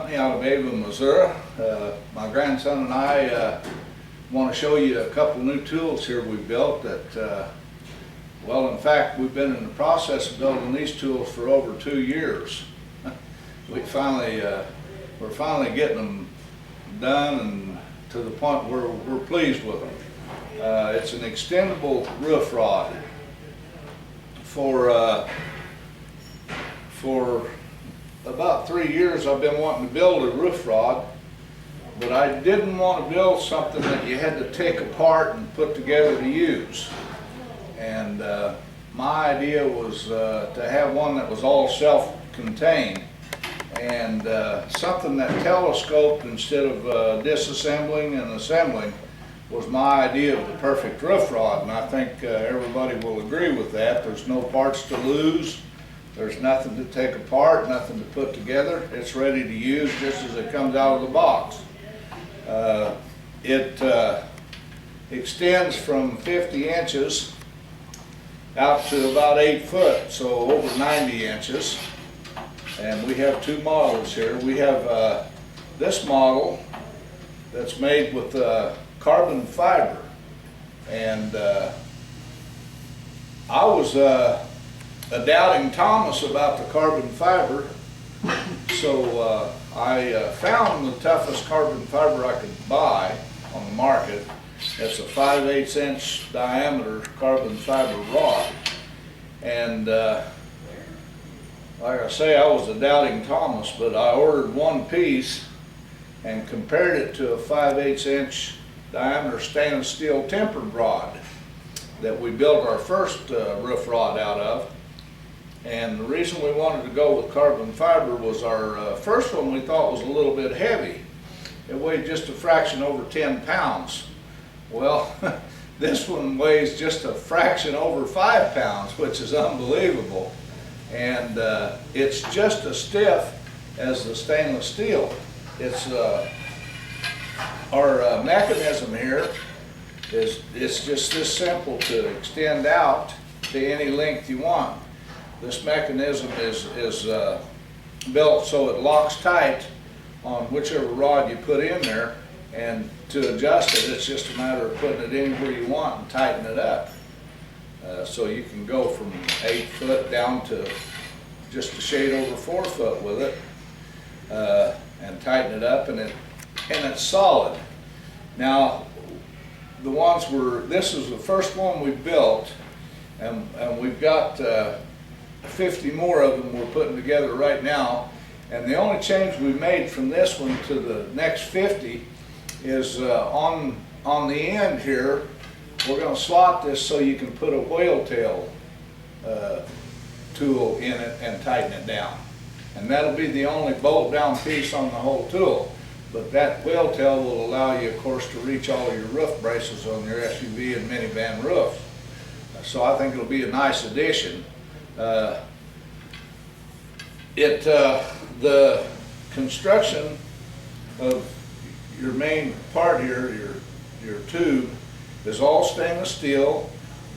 Company out of Ava, Missouri. My grandson and I want to show you a couple new tools here we built that, well, in fact, we've been in the process of building these tools for over 2 years. We're finally getting them done and to the point where we're pleased with them. It's an extendable roof rod for about 3 years. I've been wanting to build a roof rod, but I didn't want to build something that you had to take apart and put together to use. And my idea was to have one that was all self-contained and something that telescoped instead of disassembling and assembling was my idea of the perfect roof rod, and I think everybody will agree with that. There's no parts to lose. There's nothing to take apart, nothing to put together. It's ready to use just as it comes out of the box. It extends from 50 inches out to about 8 foot, so over 90 inches. And we have two models here. We have this model that's made with carbon fiber. And I was a doubting Thomas about the carbon fiber, so I found the toughest carbon fiber I could buy on the market. It's a 5/8 inch diameter carbon fiber rod. And like I say, I was a doubting Thomas, but I ordered one piece and compared it to a 5/8 inch diameter stainless steel tempered rod that we built our first roof rod out of. And the reason we wanted to go with carbon fiber was our first one we thought was a little bit heavy. It weighed just a fraction over 10 pounds. Well, this one weighs just a fraction over 5 pounds, which is unbelievable. And it's just as stiff as the stainless steel. It's our mechanism here it's just this simple to extend out to any length you want. This mechanism is built so it locks tight on whichever rod you put in there, and to adjust it, it's just a matter of putting it anywhere you want and tighten it up. So you can go from 8 foot down to just a shade over 4 foot with it, and tighten it up, and it's solid. Now, this is the first one we built, and we've got 50 more of them we're putting together right now. And the only change we made from this one to the next 50 is on the end here, we're going to slot this so you can put a whale tail tool in it and tighten it down. And that'll be the only bolt down piece on the whole tool. But that whale tail will allow you, of course, to reach all of your roof braces on your SUV and minivan roofs. So I think it'll be a nice addition. The construction of your main part here, your tube, is all stainless steel.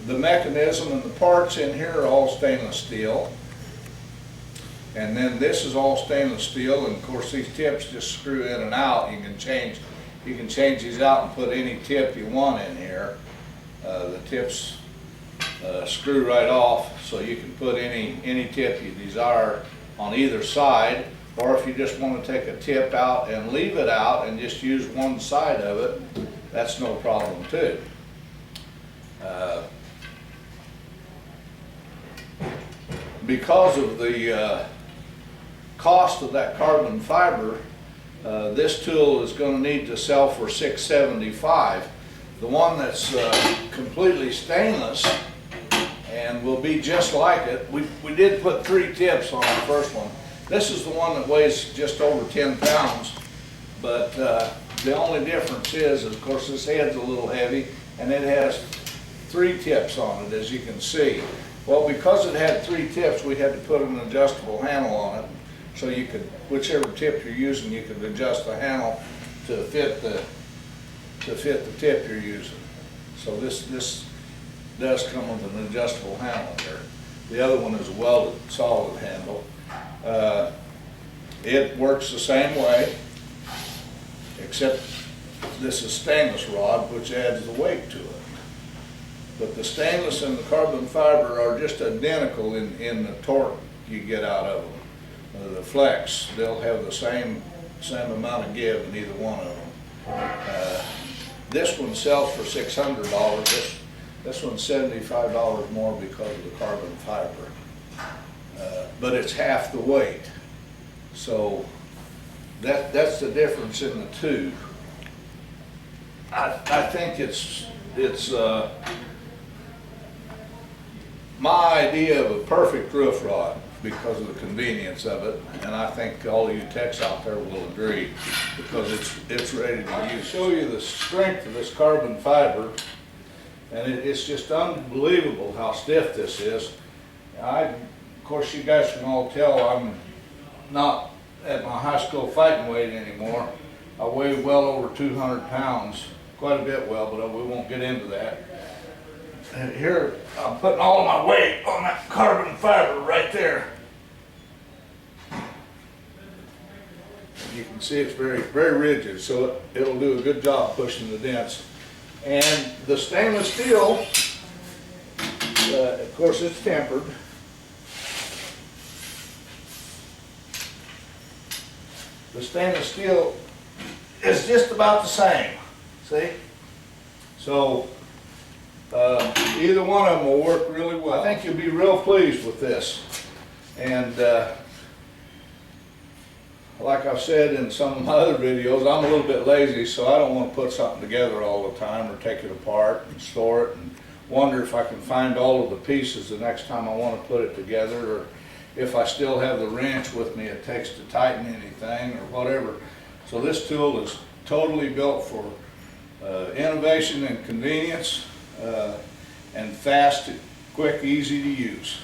The mechanism and the parts in here are all stainless steel. And then this is all stainless steel, and of course these tips just screw in and out. You can change these out and put any tip you want in here. The tips screw right off, so you can put any tip you desire on either side, or if you just want to take a tip out and leave it out and just use one side of it, that's no problem too. Because of the cost of that carbon fiber, this tool is going to need to sell for $675. The one that's completely stainless and will be just like it, we did put 3 tips on the first one. This is the one that weighs just over 10 pounds, but the only difference is, of course, this head's a little heavy, and it has 3 tips on it, as you can see. Well, because it had 3 tips, we had to put an adjustable handle on it, so you could, whichever tip you're using, you could adjust the handle to fit the tip you're using. So this does come with an adjustable handle there. The other one is a welded solid handle. It works the same way, except this is stainless rod, which adds the weight to it. But the stainless and the carbon fiber are just identical in the torque you get out of them. The flex, they'll have the same amount of give in either one of them. This one sells for $600. This one's $75 more because of the carbon fiber. But it's half the weight. So that's the difference in the two. I think it's my idea of a perfect roof rod because of the convenience of it, and I think all of you techs out there will agree because it's ready to use. Show you the strength of this carbon fiber, and it's just unbelievable how stiff this is. Of course, you guys can all tell I'm not at my high school fighting weight anymore. I weigh well over 200 pounds, quite a bit well, but we won't get into that. And here, I'm putting all of my weight on that carbon fiber right there. You can see it's very, very rigid, so it'll do a good job pushing the dents. And the stainless steel, of course, it's tempered. The stainless steel is just about the same, see? So, either one of them will work really well. I think you'll be real pleased with this. And like I've said in some of my other videos, I'm a little bit lazy, so I don't want to put something together all the time or take it apart and store it and wonder if I can find all of the pieces the next time I want to put it together, or if I still have the wrench with me it takes to tighten anything or whatever. So this tool is totally built for innovation and convenience, and fast, quick, easy to use.